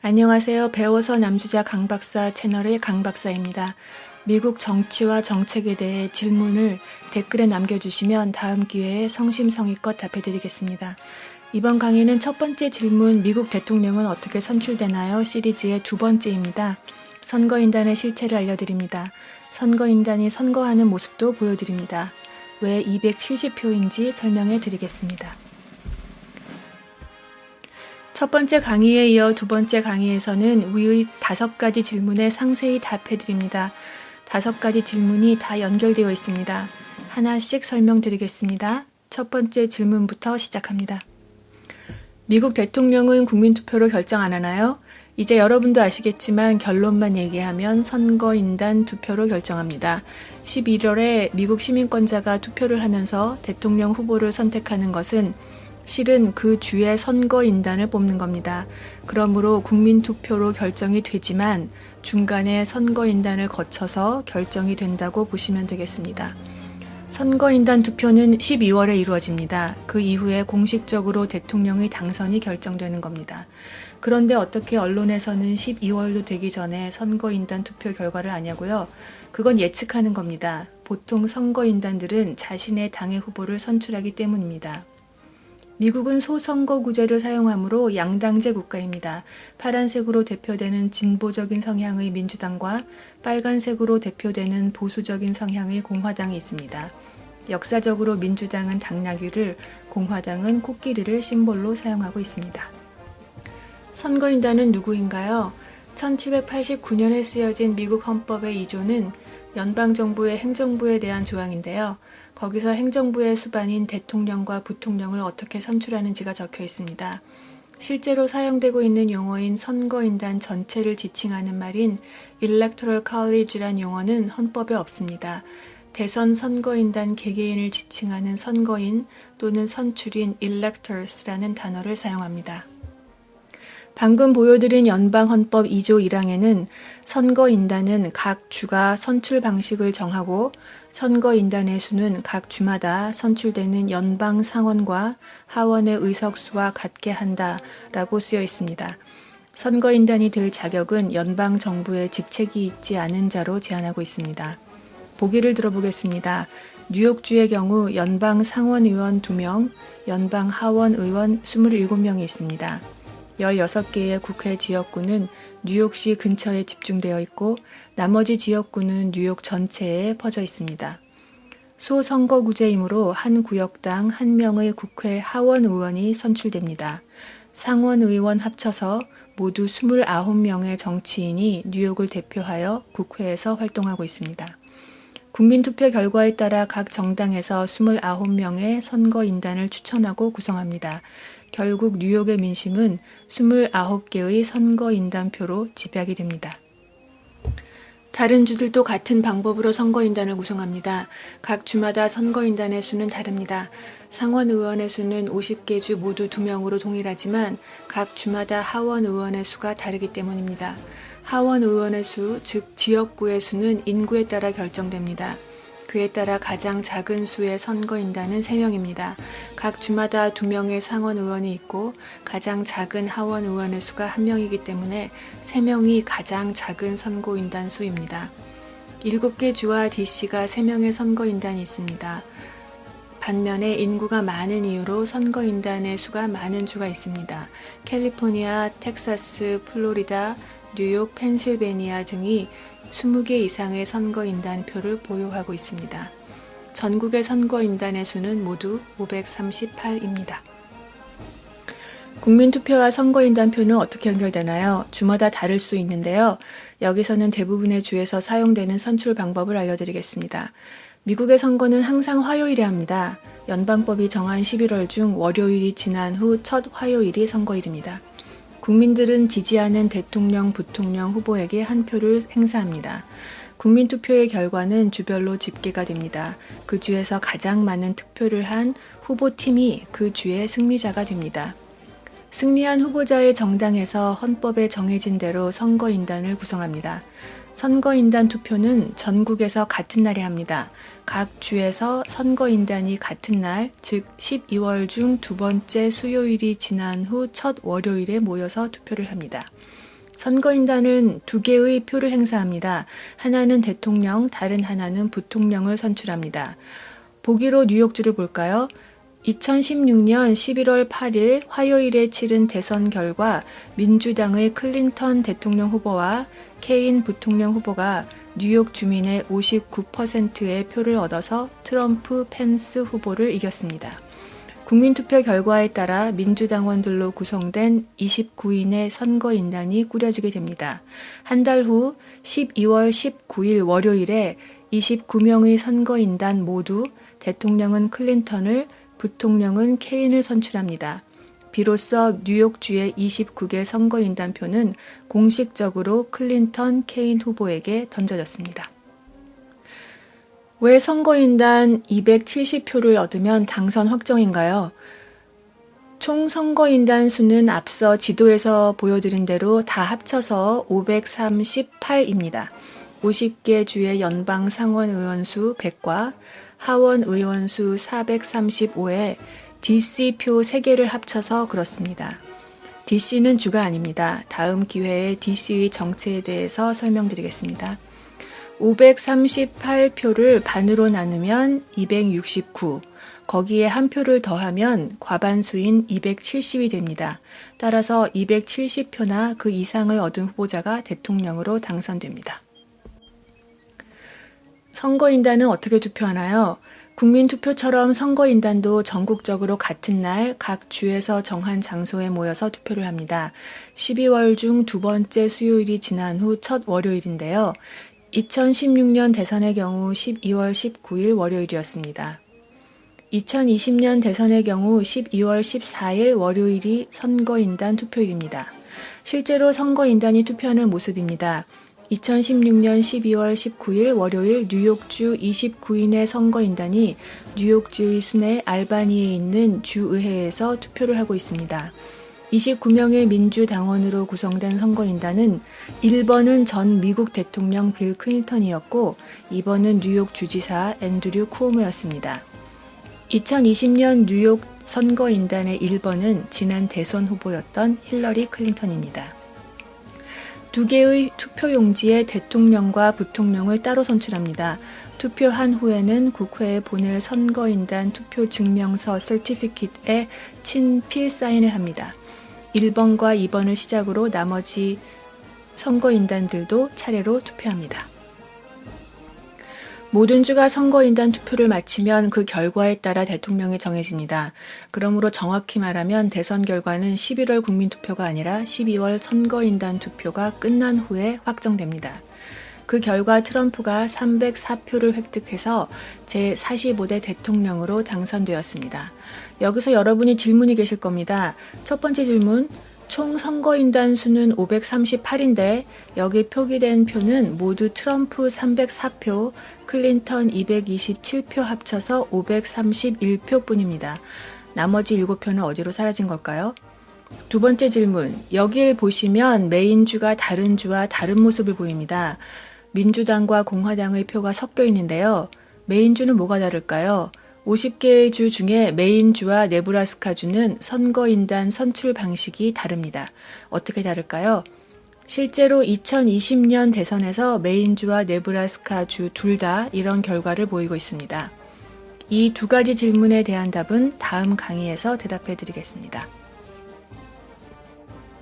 안녕하세요. 배워서 남주자 강박사 채널의 강박사입니다. 미국 정치와 정책에 대해 질문을 댓글에 남겨주시면 다음 기회에 성심성의껏 답해드리겠습니다. 이번 강의는 첫 번째 질문, 미국 대통령은 어떻게 선출되나요? 시리즈의 두 번째입니다. 선거인단의 실체를 알려드립니다. 선거인단이 선거하는 모습도 보여드립니다. 왜 270표인지 설명해 드리겠습니다. 첫 번째 강의에 이어 두 번째 강의에서는 위의 5가지 질문에 상세히 답해드립니다. 5가지 질문이 다 연결되어 있습니다. 하나씩 설명드리겠습니다. 첫 번째 질문부터 시작합니다. 미국 대통령은 국민투표로 결정 안 하나요? 이제 여러분도 아시겠지만 결론만 얘기하면 선거인단 투표로 결정합니다. 11월에 미국 시민권자가 투표를 하면서 대통령 후보를 선택하는 것은 실은 그 주의 선거인단을 뽑는 겁니다. 그러므로 국민투표로 결정이 되지만 중간에 선거인단을 거쳐서 결정이 된다고 보시면 되겠습니다. 선거인단 투표는 12월에 이루어집니다. 그 이후에 공식적으로 대통령의 당선이 결정되는 겁니다. 그런데 어떻게 언론에서는 12월도 되기 전에 선거인단 투표 결과를 아냐고요? 그건 예측하는 겁니다. 보통 선거인단들은 자신의 당의 후보를 선출하기 때문입니다. 미국은 소선거구제를 사용하므로 양당제 국가입니다. 파란색으로 대표되는 진보적인 성향의 민주당과 빨간색으로 대표되는 보수적인 성향의 공화당이 있습니다. 역사적으로 민주당은 당나귀를, 공화당은 코끼리를 심볼로 사용하고 있습니다. 선거인단은 누구인가요? 1789년에 쓰여진 미국 헌법의 2조는 연방정부의 행정부에 대한 조항인데요. 거기서 행정부의 수반인 대통령과 부통령을 어떻게 선출하는지가 적혀 있습니다. 실제로 사용되고 있는 용어인 선거인단 전체를 지칭하는 말인 Electoral College란 용어는 헌법에 없습니다. 대선 선거인단 개개인을 지칭하는 선거인 또는 선출인 electors라는 단어를 사용합니다. 방금 보여드린 연방헌법 2조 1항에는 선거인단은 각 주가 선출 방식을 정하고 선거인단의 수는 각 주마다 선출되는 연방 상원과 하원의 의석수와 같게 한다라고 쓰여 있습니다. 선거인단이 될 자격은 연방 정부의 직책이 있지 않은 자로 제한하고 있습니다. 보기를 들어보겠습니다. 뉴욕주의 경우 연방 상원의원 2명, 연방 하원의원 27명이 있습니다. 16개의 국회 지역구는 뉴욕시 근처에 집중되어 있고 나머지 지역구는 뉴욕 전체에 퍼져 있습니다. 소선거구제이므로 한 구역당 1명의 국회 하원 의원이 선출됩니다. 상원 의원 합쳐서 모두 29명의 정치인이 뉴욕을 대표하여 국회에서 활동하고 있습니다. 국민투표 결과에 따라 각 정당에서 29명의 선거인단을 추천하고 구성합니다. 결국 뉴욕의 민심은 29개의 선거인단표로 집약이 됩니다. 다른 주들도 같은 방법으로 선거인단을 구성합니다. 각 주마다 선거인단의 수는 다릅니다. 상원의원의 수는 50개 주 모두 2명으로 동일하지만 각 주마다 하원의원의 수가 다르기 때문입니다. 하원의원의 수, 즉 지역구의 수는 인구에 따라 결정됩니다. 그에 따라 가장 작은 수의 선거인단은 3명입니다. 각 주마다 2명의 상원의원이 있고 가장 작은 하원의원의 수가 1명이기 때문에 3명이 가장 작은 선거인단 수입니다. 7개 주와 DC가 3명의 선거인단이 있습니다. 반면에 인구가 많은 이유로 선거인단의 수가 많은 주가 있습니다. 캘리포니아, 텍사스, 플로리다, 뉴욕, 펜실베니아 등이 20개 이상의 선거인단표를 보유하고 있습니다. 전국의 선거인단의 수는 모두 538입니다. 국민투표와 선거인단표는 어떻게 연결되나요? 주마다 다를 수 있는데요. 여기서는 대부분의 주에서 사용되는 선출 방법을 알려드리겠습니다. 미국의 선거는 항상 화요일에 합니다. 연방법이 정한 11월 중 월요일이 지난 후 첫 화요일이 선거일입니다. 국민들은 지지하는 대통령, 부통령 후보에게 한 표를 행사합니다. 국민투표의 결과는 주별로 집계가 됩니다. 그 주에서 가장 많은 투표를 한 후보팀이 그 주의 승리자가 됩니다. 승리한 후보자의 정당에서 헌법에 정해진 대로 선거인단을 구성합니다. 선거인단 투표는 전국에서 같은 날에 합니다. 각 주에서 선거인단이 같은 날, 즉 12월 중 두 번째 수요일이 지난 후 첫 월요일에 모여서 투표를 합니다. 선거인단은 두 개의 표를 행사합니다. 하나는 대통령, 다른 하나는 부통령을 선출합니다. 보기로 뉴욕주를 볼까요? 2016년 11월 8일 화요일에 치른 대선 결과 민주당의 클린턴 대통령 후보와 케인 부통령 후보가 뉴욕 주민의 59%의 표를 얻어서 트럼프 펜스 후보를 이겼습니다. 국민투표 결과에 따라 민주당원들로 구성된 29인의 선거인단이 꾸려지게 됩니다. 한 달 후 12월 19일 월요일에 29명의 선거인단 모두 대통령은 클린턴을, 부통령은 케인을 선출합니다. 비로소 뉴욕주의 29개 선거인단표는 공식적으로 클린턴, 케인 후보에게 던져졌습니다. 왜 선거인단 270표를 얻으면 당선 확정인가요? 총 선거인단 수는 앞서 지도에서 보여드린 대로 다 합쳐서 538입니다. 50개 주의 연방 상원 의원 수 100과 하원 의원 수 435에 DC표 3개를 합쳐서 그렇습니다. DC는 주가 아닙니다. 다음 기회에 DC의 정체에 대해서 설명드리겠습니다. 538표를 반으로 나누면 269, 거기에 한 표를 더하면 과반수인 270이 됩니다. 따라서 270표나 그 이상을 얻은 후보자가 대통령으로 당선됩니다. 선거인단은 어떻게 투표하나요? 국민투표처럼 선거인단도 전국적으로 같은 날 각 주에서 정한 장소에 모여서 투표를 합니다. 12월 중 두 번째 수요일이 지난 후 첫 월요일인데요. 2016년 대선의 경우 12월 19일 월요일이었습니다. 2020년 대선의 경우 12월 14일 월요일이 선거인단 투표일입니다. 실제로 선거인단이 투표하는 모습입니다. 2016년 12월 19일 월요일 뉴욕주 29인의 선거인단이 뉴욕주의 순회 알바니에 있는 주의회에서 투표를 하고 있습니다. 29명의 민주당원으로 구성된 선거인단은 1번은 전 미국 대통령 빌 클린턴이었고 2번은 뉴욕 주지사 앤드류 쿠오모였습니다. 2020년 뉴욕 선거인단의 1번은 지난 대선 후보였던 힐러리 클린턴입니다. 두 개의 투표용지에 대통령과 부통령을 따로 선출합니다. 투표한 후에는 국회에 보낼 선거인단 투표 증명서 서티피킷에 친필 사인을 합니다. 1번과 2번을 시작으로 나머지 선거인단들도 차례로 투표합니다. 모든 주가 선거인단 투표를 마치면 그 결과에 따라 대통령이 정해집니다. 그러므로 정확히 말하면 대선 결과는 11월 국민투표가 아니라 12월 선거인단 투표가 끝난 후에 확정됩니다. 그 결과 트럼프가 304표를 획득해서 제45대 대통령으로 당선되었습니다. 여기서 여러분이 질문이 계실 겁니다. 첫 번째 질문, 총 선거인단 수는 538인데 여기 표기된 표는 모두 트럼프 304표, 클린턴 227표 합쳐서 531표 뿐입니다. 나머지 7표는 어디로 사라진 걸까요? 두 번째 질문, 여길 보시면 메인주가 다른 주와 다른 모습을 보입니다. 민주당과 공화당의 표가 섞여 있는데요. 메인주는 뭐가 다를까요? 50개의 주 중에 메인주와 네브라스카주는 선거인단 선출 방식이 다릅니다. 어떻게 다를까요? 실제로 2020년 대선에서 메인주와 네브라스카주 둘 다 이런 결과를 보이고 있습니다. 이 두 가지 질문에 대한 답은 다음 강의에서 대답해 드리겠습니다.